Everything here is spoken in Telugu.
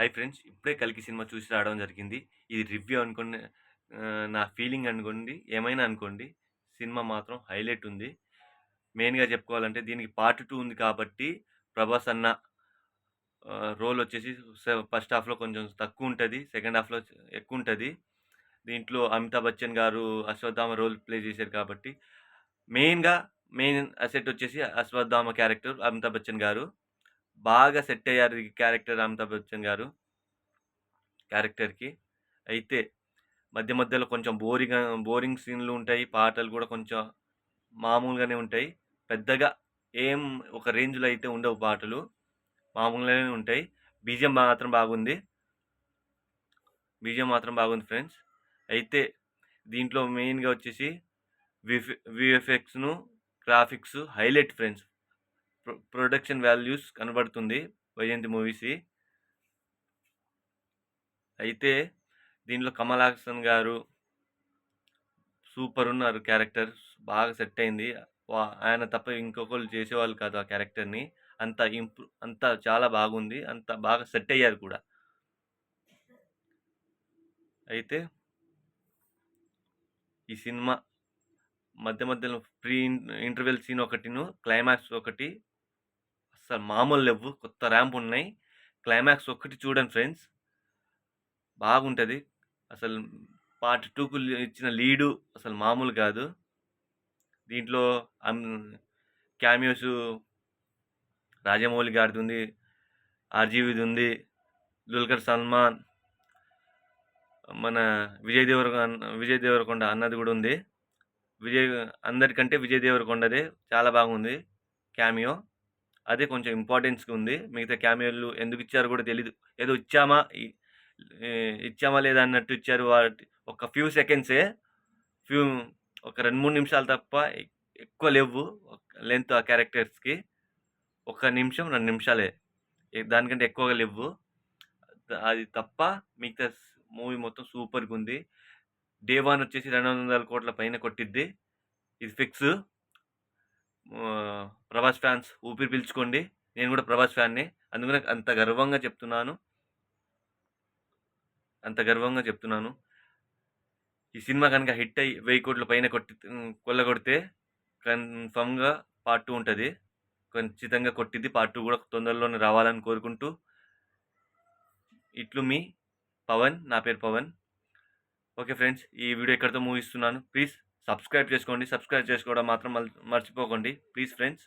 Hi friends. ఇప్పుడే 'కల్కి' సినిమా చూసి రావడం జరిగింది. ఇది రివ్యూ అనుకోండి, నా ఫీలింగ్ అనుకోండి, ఏమైనా అనుకోండి. సినిమా మాత్రం హైలైట్ ఉంది. మెయిన్‌గా చెప్పుకోవాలంటే దీనికి పార్ట్ 2 ఉంది కాబట్టి 'ప్రభాస్' అన్న రోల్ వచ్చేసి ఫస్ట్ హాఫ్‌లో కొంచెం తక్కువుంటది. సెకండ్ హాఫ్‌లో ఎక్కువుంటది. దీంట్లో అమితాబ్ బచ్చన్ గారు అశ్వత్థామ రోల్ ప్లే చేశారు కాబట్టి మెయిన్‌గా మెయిన్ అసెట్ వచ్చేసి అశ్వత్థామ క్యారెక్టర్ అమితాబ్ బచ్చన్ గారు. బాగా సెట్ అయ్యారు ఈ క్యారెక్టర్ అమితాబ్ బచ్చన్ గారు క్యారెక్టర్‌కి. అయితే మధ్య మధ్యలో కొంచెం బోరింగ్ సీన్‌లు ఉంటాయి. పాటలు గూడా కొంచెం మామూలుగానే ఉంటాయి. పెద్దగా ఏం ఒక రేంజ్‌లో అయితే ఉండవు పాటలు. మామూలుగానే ఉంటాయి. బీజీఎం మాత్రం బాగుంది. బీజీఎం మాత్రం బాగుంది ఫ్రెండ్స్. అయితే దీంట్లో మెయిన్‌గా వచ్చేసి వీఎఫ్ఎక్స్‌ను, graphics highlight friends. Production values కనబడుతుంది వైజయంతి మూవీస్‌యి. అయితే దీంట్లో కమల్ హాసన్ గారు సూపరున్నారు క్యారెక్టర్. బాగా సెట్ అయింది. ఆయన తప్ప ఇంకొకళ్ళు చేసేవాళ్ళు కాదు ఆ క్యారెక్టర్‌ని. అంత చాలా బాగుంది. అంత బాగా సెట్ అయ్యారు కూడా. అయితే ఈ సినిమా మధ్య మధ్యలో ఇంటర్వెల్ సీన్ ఒకటిను, క్లైమాక్స్ ఒకటి అస్సలు మామూలు లెవ్వు. కొత్త ర్యాంప్ ఉన్నాయి. క్లైమాక్స్ ఒక్కటి చూడండి ఫ్రెండ్స్. బాగుంటది. అసలు పార్ట్ 2కు ఇచ్చిన లీడు అసలు మామూలు కాదు. దీంట్లో అన్ క్యామియోస్ రాజమౌళి గారిదుంది. ఆర్‌జీవిదుంది. దుల్కర్ సల్మాన్, మన విజయ్ దేవరకొండ అన్నది గూడా ఉంది. విజయ్ అందరికంటే విజయ్ దేవరకొండదే చాలా బాగుంది క్యామియో. అదే కొంచెం ఇంపార్టెన్స్‌గా ఉంది. మిగతా క్యామియోలు ఎందుకిచ్చారో గూడా తెలీదు. ఏదో ఇచ్చామా లేదా అన్నట్టు ఇచ్చారు. ఒక ఫ్యూ సెకండ్సే. ఫ్యూ ఒక 2, 3 నిమిషాలు తప్ప ఎక్కువ లెవ్వు. లెంత్ ఆ క్యారెక్టర్స్‌కి. ఒక నిమిషం, 2 నిమిషాలే. దానికంటే ఎక్కువగా లెవ్వు. అది తప్ప మిగతా మూవీ మొత్తం సూపర్‌గుంది. డే 1 వచ్చేసి 200,00,00,000 పైన కొట్టిద్ది. ఇది ఫిక్స్. 'ప్రభాస్' ఫ్యాన్స్ ఊపిరి పీల్చుకోండి. నేను గూడా 'ప్రభాస్' ఫ్యాన్‌నే. అందుకనే అంత గర్వంగా చెప్తున్నాను. ఈ సినిమా గనుక హిట్ అయ్యి 1000,00,00,000 పైన కొల్లగొడితే కన్ఫర్మ్‌గా పార్ట్ 2 ఉంటది. ఖచ్చితంగా కొట్టిద్ది. పార్ట్ 2 గూడా తొందరలోనే రావాలని కోరుకుంటూ, ఇట్లు మీ పవన్. నా పేరు పవన్. Okay friends. ఈ వీడియో ఇక్కడితో ముగిస్తున్నాను. ప్లీజ్ సబ్స్క్రైబ్ చేసుకోండి. సబ్స్క్రైబ్ చేసుకోవడం మాత్రం మర్చిపోకండి. Please friends.